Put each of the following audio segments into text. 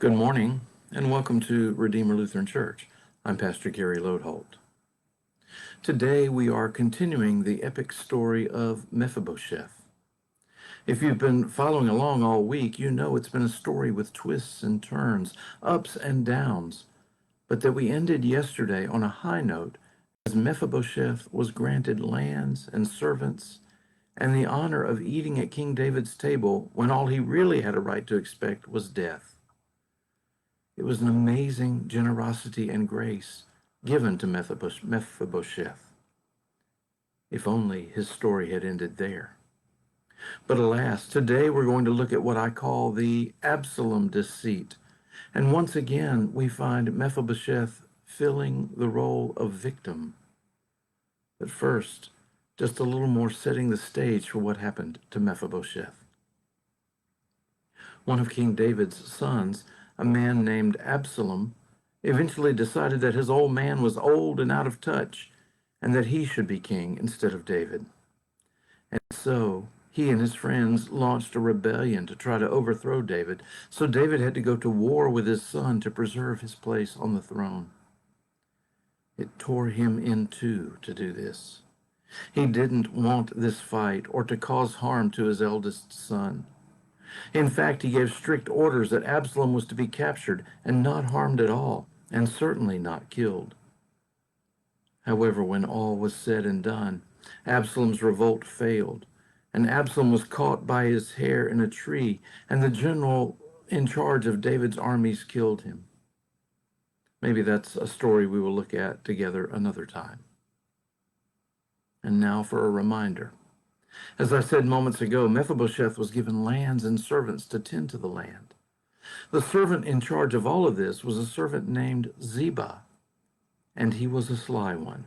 Good morning, and welcome to Redeemer Lutheran Church. I'm Pastor Gary Lodeholt. Today we are continuing the epic story of Mephibosheth. If you've been following along all week, you know it's been a story with twists and turns, ups and downs, but that we ended yesterday on a high note as Mephibosheth was granted lands and servants and the honor of eating at King David's table when all he really had a right to expect was death. It was an amazing generosity and grace given to Mephibosheth. If only his story had ended there. But alas, today we're going to look at what I call the Absalom deceit. And once again, we find Mephibosheth filling the role of victim. But first, just a little more setting the stage for what happened to Mephibosheth. One of King David's sons, a man named Absalom, eventually decided that his old man was old and out of touch, and that he should be king instead of David. And so he and his friends launched a rebellion to try to overthrow David, so David had to go to war with his son to preserve his place on the throne. It tore him in two to do this. He didn't want this fight or to cause harm to his eldest son. In fact, he gave strict orders that Absalom was to be captured and not harmed at all, and certainly not killed. However, when all was said and done, Absalom's revolt failed, and Absalom was caught by his hair in a tree, and the general in charge of David's armies killed him. Maybe that's a story we will look at together another time. And now for a reminder. As I said moments ago, Mephibosheth was given lands and servants to tend to the land. The servant in charge of all of this was a servant named Ziba, and he was a sly one.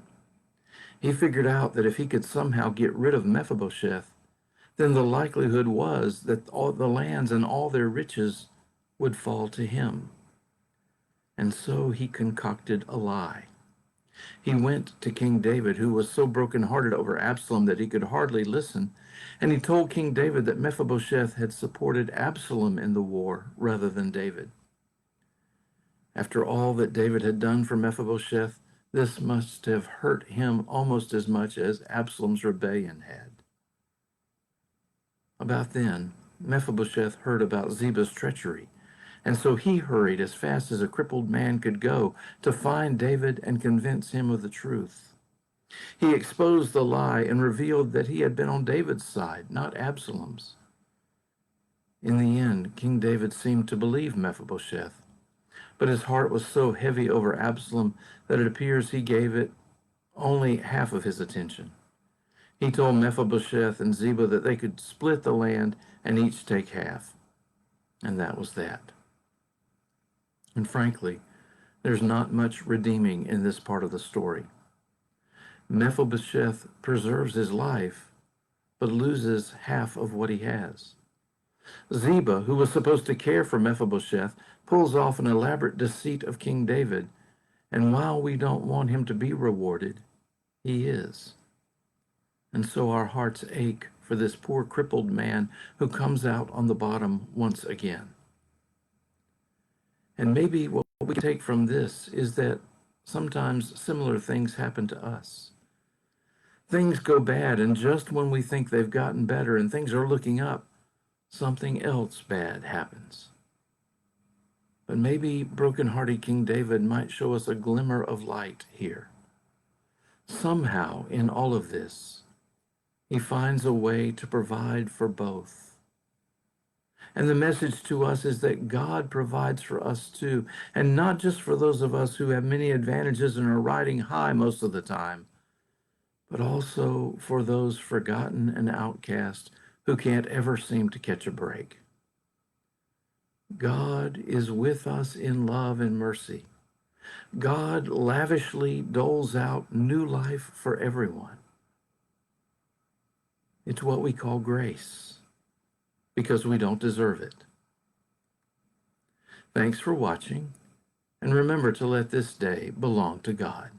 He figured out that if he could somehow get rid of Mephibosheth, then the likelihood was that all the lands and all their riches would fall to him. And so he concocted a lie. He went to King David, who was so brokenhearted over Absalom that he could hardly listen, and he told King David that Mephibosheth had supported Absalom in the war rather than David. After all that David had done for Mephibosheth, this must have hurt him almost as much as Absalom's rebellion had. About then, Mephibosheth heard about Ziba's treachery, and so he hurried as fast as a crippled man could go to find David and convince him of the truth. He exposed the lie and revealed that he had been on David's side, not Absalom's. In the end, King David seemed to believe Mephibosheth, but his heart was so heavy over Absalom that it appears he gave it only half of his attention. He told Mephibosheth and Ziba that they could split the land and each take half, and that was that. And frankly, there's not much redeeming in this part of the story. Mephibosheth preserves his life, but loses half of what he has. Ziba, who was supposed to care for Mephibosheth, pulls off an elaborate deceit of King David, and while we don't want him to be rewarded, he is. And so our hearts ache for this poor crippled man who comes out on the bottom once again. And maybe what we can take from this is that sometimes similar things happen to us. Things go bad, and just when we think they've gotten better and things are looking up, something else bad happens. But maybe broken-hearted King David might show us a glimmer of light here. Somehow, in all of this, he finds a way to provide for both. And the message to us is that God provides for us too, and not just for those of us who have many advantages and are riding high most of the time, but also for those forgotten and outcast who can't ever seem to catch a break. God is with us in love and mercy. God lavishly doles out new life for everyone. It's what we call grace, because we don't deserve it. Thanks for watching, and remember to let this day belong to God.